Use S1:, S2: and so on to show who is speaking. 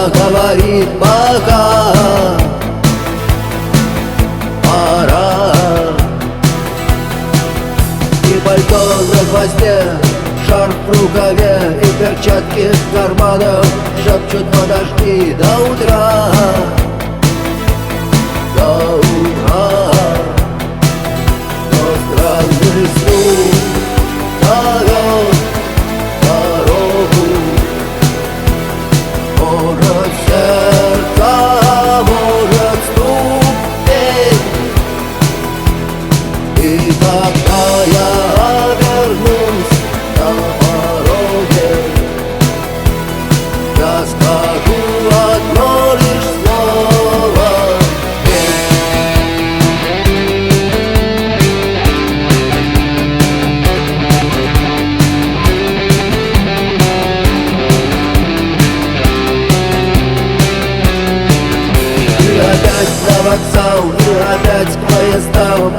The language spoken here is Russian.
S1: говорит пока. Пора. И пальто на гвозде, шарф в рукаве и перчатки в карманах шепчут: подожди до утра. До утра. Но странный звук зовет дорогу. Может, сердце, может, стук петь. И когда я обернусь на пороге, я скажу одно лишь слово: опять на вокзал, и опять к поездам,